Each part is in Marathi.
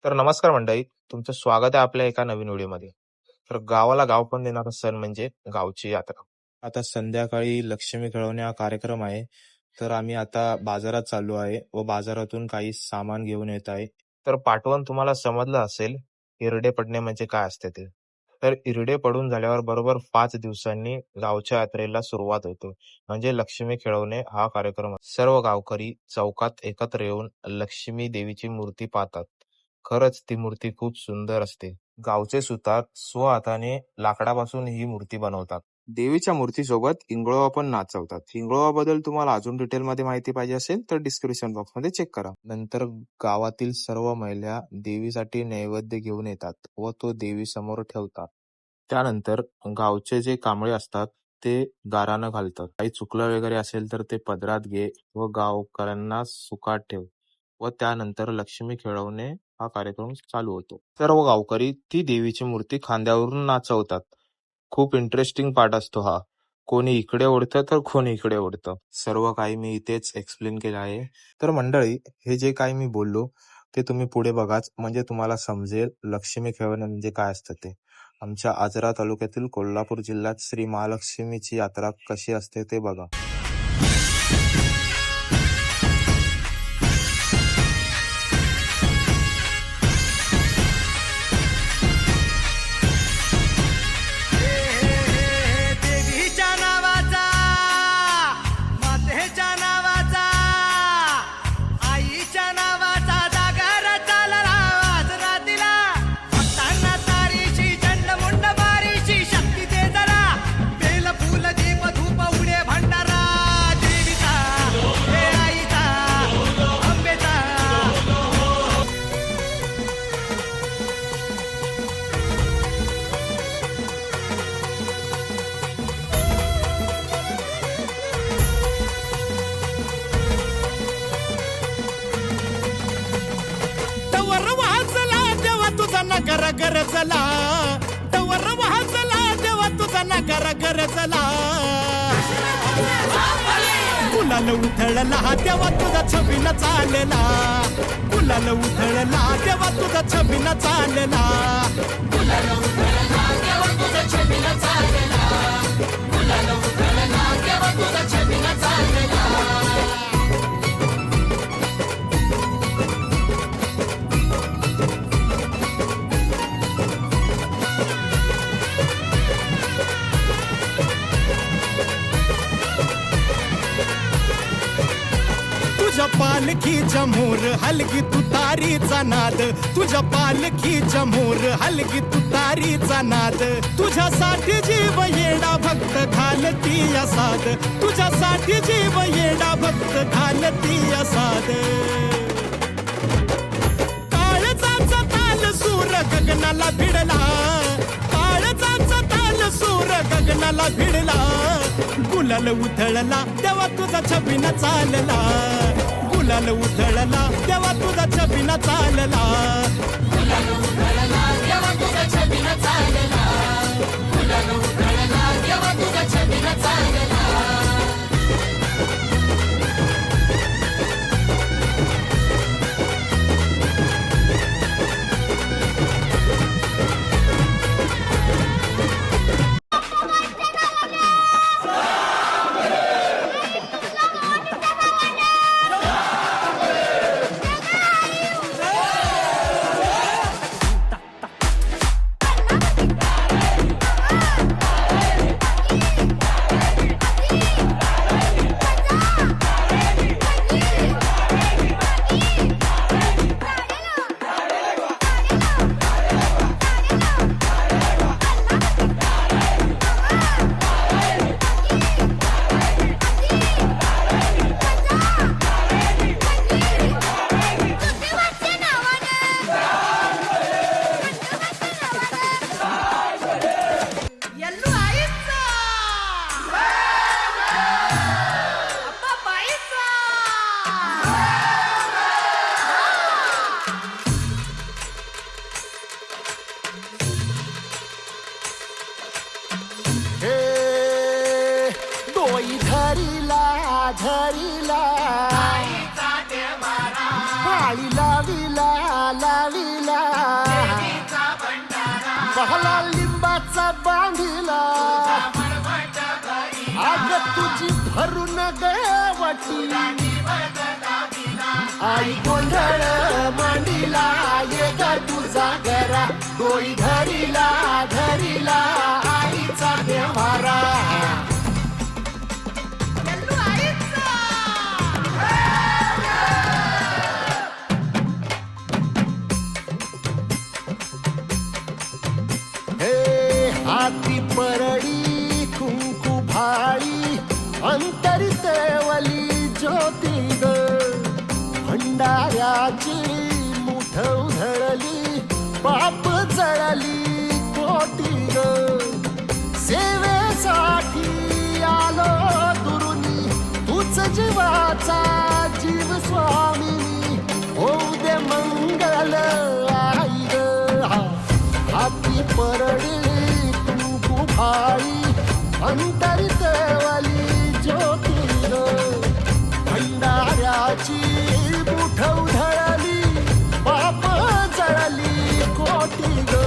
तर नमस्कार मंडळी, तुमचं स्वागत आहे आपल्या एका नवीन व्हिडिओमध्ये. तर गावाला गाव पण देणारा सण म्हणजे गावची यात्रा. आता संध्याकाळी लक्ष्मी खेळवणे हा कार्यक्रम आहे. तर आम्ही आता बाजारात चाललो आहे व बाजारातून काही सामान घेऊन येत आहे. तर पाठवण तुम्हाला समजलं असेल, हिरडे पडणे म्हणजे काय असते ते. तर हिरडे पडून झाल्यावर बरोबर 5 दिवसांनी गावच्या यात्रेला सुरुवात होते. म्हणजे लक्ष्मी खेळवणे हा कार्यक्रम. सर्व गावकरी चौकात एकत्र येऊन लक्ष्मी देवीची मूर्ती पाहतात. खरंच ती मूर्ती खूप सुंदर असते. गावचे सुतार स्वहाताने लाकडापासून ही मूर्ती बनवतात. देवीच्या मूर्तीसोबत इंगळोबा पण नाचवतात. इंगळोबाबद्दल तुम्हाला अजून डिटेलमध्ये माहिती पाहिजे असेल तर डिस्क्रिप्शन बॉक्समध्ये चेक करा. नंतर गावातील सर्व महिला देवीसाठी नैवेद्य घेऊन येतात व तो देवीसमोर ठेवतात. त्यानंतर गावचे जे कांबळे असतात ते गाराणं घालतात. काही चुकलं वगैरे असेल तर ते पदरात घे व गावकऱ्यांना सुखात ठेव व त्यानंतर लक्ष्मी खेळवणे हा कार्यक्रम चालू होतो. सर्व गावकरी ती देवीची मूर्ती खांद्यावरून नाचवतात. खूप इंटरेस्टिंग पार्ट असतो हा. कोणी इकडे ओढतं तर कोणी इकडे ओढतं. सर्व काही मी इथेच एक्सप्लेन केलं आहे. तर मंडळी, हे जे काही मी बोललो ते तुम्ही पुढे बघाच, म्हणजे तुम्हाला समजेल लक्ष्मी खेळवणे म्हणजे काय असतं ते. आमच्या आजरा तालुक्यातील कोल्हापूर जिल्ह्यात श्री महालक्ष्मीची यात्रा कशी असते ते बघा. देवीच्या नावाचा, मातेच्या नावाचा, आईच्या नावाचा जागर चालला आज रातीला. भक्तांना तारीची चंडमुंड बारीची शक्ती दे जरा. बेल फुल दीप धूप उडे भंडारा देवीचा, हे आईचा, अंबेचा. तवर वाचला देवा तुझा नगर गरजला, तवर वाचला देवा तुझा नगर गरजला. गुलाल उधळला देवा तुझा छबिन चालला, गुलाल उधळला देवा तुझा छबिन चालला. गुलाल उधळला देवा तुझा छबिन चालला, गुलाल उधळला देवा तुझा छबिन चालला. तुझ्या पालखीच्या मोर हलगी तुतारीचा नाद, तुझ्या पालखीच्या मोर हलगी तुतारीचा नाद. तुझ्यासाठी जीव येडा भक्त घालती असाद, तुझ्यासाठी जीव येडा भक्त घालती असाद. काळजाचा ताल सूर गगनाला भिडला, काळजाचा ताल सूर गगनाला भिडला. गुलाल उधळला तेव्हा तुझा छबिन चालला, गुलाल उधळला तेव्हा तुझा छबिन चालला. गुलाल उधळला तेव्हा तुझा छबिन चालला, गुलाल उधळला तेव्हा तुझा छबिन चालला. यल्लू आईचा, अप्पा बाईचा. हे डोई धरीला धरीला, पाळी लाविला लाविला पहला लिंबाचा बांधिला आग तुझी भरून गवटी आई गोंधळ मांडीला ये ग तुझा घरा डोई धरीला धरीला आईचा देवारा हाती परडी कुंकू भाळी अंतरितेवली ज्योती ग भंडाऱ्याची मुठ उधळली पाप जळली कोटी ग सेवेसाठी आलो दुरुनी तूच जीवाचा जीव स्वामी होऊ दे मंगल आई ग हाती परडी आई अंतरितेवली ज्योती ग भंडाऱ्याची मुठ उधळली पाप जळली कोटी ग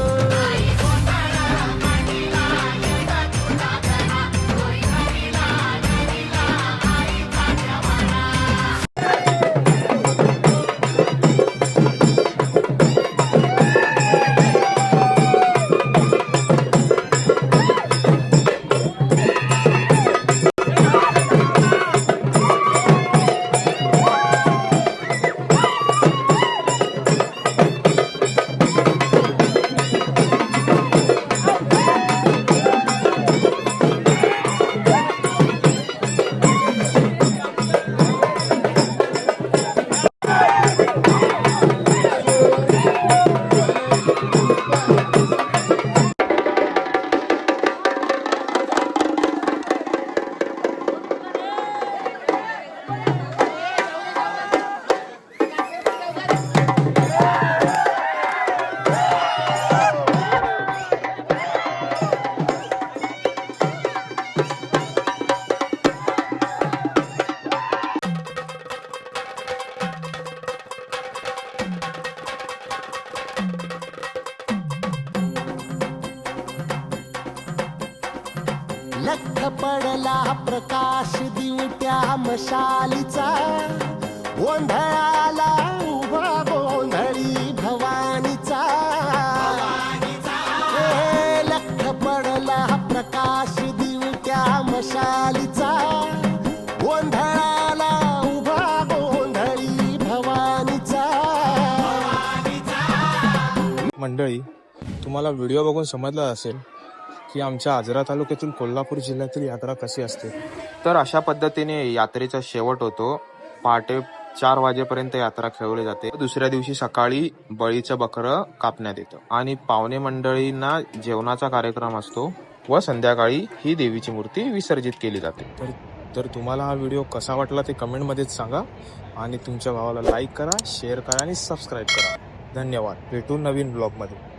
लख पडला प्रकाश दिवट्या मशालीचा गोंधळाला उभा गोंधळी भवानीचा लख पडला प्रकाश दिवट्या मशालीचा गोंधळाला उभा गोंधळी भवानीचा मंडळी, तुम्हाला व्हिडिओ बघून समजलं असेल की आमच्या आजरा तालुक्यातील कोल्हापूर जिल्ह्यातील यात्रा कशी असते. तर अशा पद्धतीने यात्रेचा शेवट होतो. पहाटे 4 वाजेपर्यंत यात्रा खेळवली जाते. दुसऱ्या दिवशी सकाळी बळीचं बकरं कापण्यात येतं आणि पाहुणे मंडळींना जेवणाचा कार्यक्रम असतो व संध्याकाळी ही देवीची मूर्ती विसर्जित केली जाते. तर तुम्हाला हा व्हिडिओ कसा वाटला ते कमेंटमध्येच सांगा आणि तुमच्या भावाला लाईक करा, शेअर करा आणि सबस्क्राईब करा. धन्यवाद. भेटू नवीन ब्लॉगमध्ये.